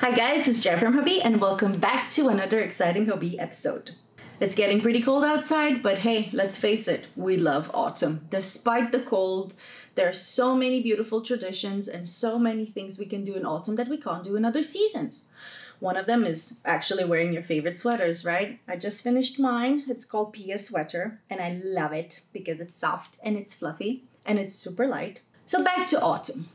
Hi guys, it's Jeff from Hobbii and welcome back to another exciting Hobbii episode. It's getting pretty cold outside, but hey, let's face it, we love autumn. Despite the cold, there are so many beautiful traditions and so many things we can do in autumn that we can't do in other seasons. One of them is actually wearing your favorite sweaters, right? I just finished mine. It's called Pia sweater and I love it because it's soft and it's fluffy and it's super light. So back to autumn.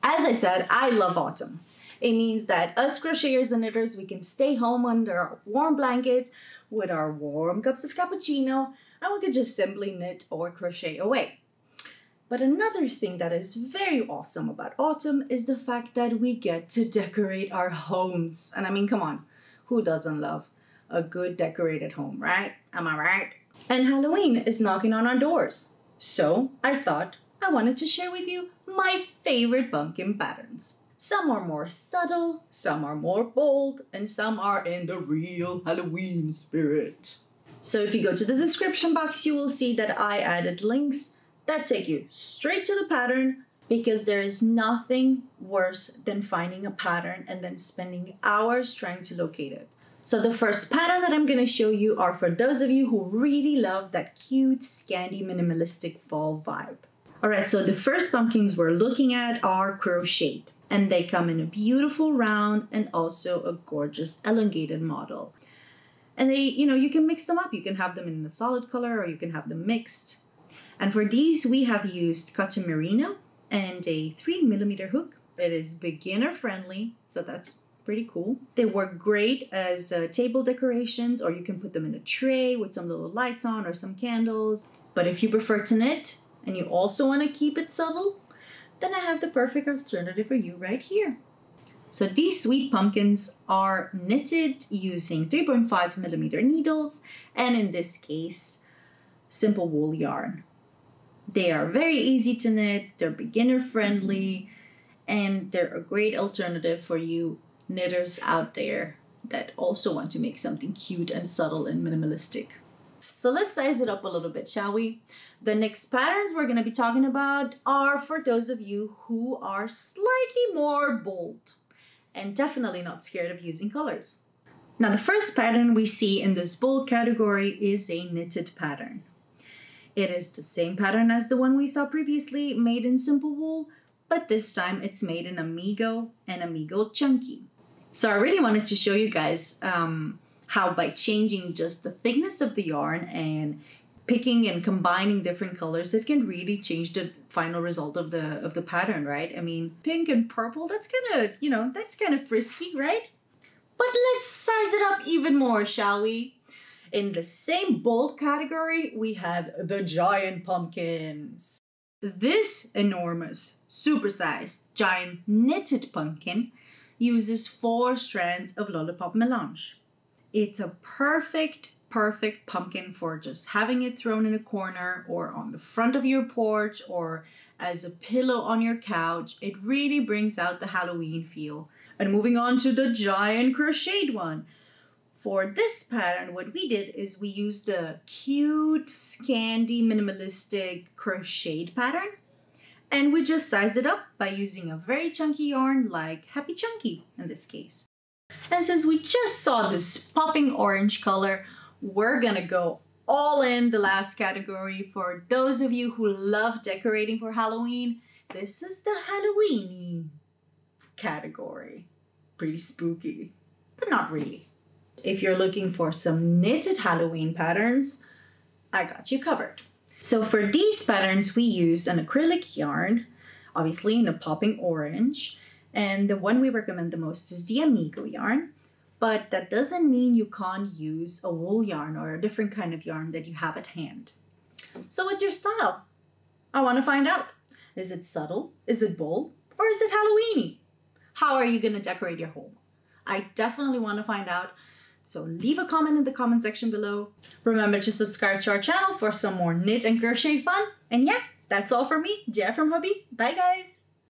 As I said, I love autumn. It means that us crocheters and knitters, we can stay home under our warm blankets with our warm cups of cappuccino, and we could just simply knit or crochet away. But another thing that is very awesome about autumn is the fact that we get to decorate our homes. And I mean, come on, who doesn't love a good decorated home, right? Am I right? And Halloween is knocking on our doors. So I thought I wanted to share with you my favorite pumpkin patterns. Some are more subtle, some are more bold, and some are in the real Halloween spirit. So if you go to the description box, you will see that I added links that take you straight to the pattern, because there is nothing worse than finding a pattern and then spending hours trying to locate it. So the first pattern that I'm going to show you are for those of you who really love that cute, scandy, minimalistic fall vibe. Alright, so the first pumpkins we're looking at are crocheted. And they come in a beautiful round and also a gorgeous elongated model. And they, you can mix them up. You can have them in a solid color or you can have them mixed. And for these, we have used cotton merino and a 3mm hook. It is beginner friendly, so that's pretty cool. They work great as table decorations, or you can put them in a tray with some little lights on or some candles. But if you prefer to knit and you also want to keep it subtle, then I have the perfect alternative for you right here. So these sweet pumpkins are knitted using 3.5mm needles, and in this case, simple wool yarn. They are very easy to knit, they're beginner friendly, and they're a great alternative for you knitters out there that also want to make something cute and subtle and minimalistic. So let's size it up a little bit, shall we? The next patterns we're going to be talking about are for those of you who are slightly more bold and definitely not scared of using colors. Now, the first pattern we see in this bold category is a knitted pattern. It is the same pattern as the one we saw previously, made in simple wool, but this time it's made in Amigo and Amigo Chunky. So I really wanted to show you guys how by changing just the thickness of the yarn and picking and combining different colors, it can really change the final result of the pattern, right? I mean, pink and purple, that's kind of frisky, right? But let's size it up even more, shall we? In the same bold category, we have the giant pumpkins. This enormous, supersized, giant knitted pumpkin uses 4 strands of lollipop melange. It's a perfect pumpkin for just having it thrown in a corner or on the front of your porch or as a pillow on your couch. It really brings out the Halloween feel. And moving on to the giant crocheted one. For this pattern, what we did is we used the cute, scandy, minimalistic crocheted pattern. And we just sized it up by using a very chunky yarn like Happy Chunky in this case. And since we just saw this popping orange color, we're gonna go all in the last category. For those of you who love decorating for Halloween, this is the Halloween-y category. Pretty spooky, but not really. If you're looking for some knitted Halloween patterns, I got you covered. So for these patterns, we used an acrylic yarn, obviously in a popping orange. And the one we recommend the most is the Amigo yarn, but that doesn't mean you can't use a wool yarn or a different kind of yarn that you have at hand. So what's your style? I want to find out. Is it subtle? Is it bold? Or is it Halloween-y? How are you going to decorate your home? I definitely want to find out. So leave a comment in the comment section below. Remember to subscribe to our channel for some more knit and crochet fun. And yeah, that's all for me, Jeff from Hobbii. Bye guys!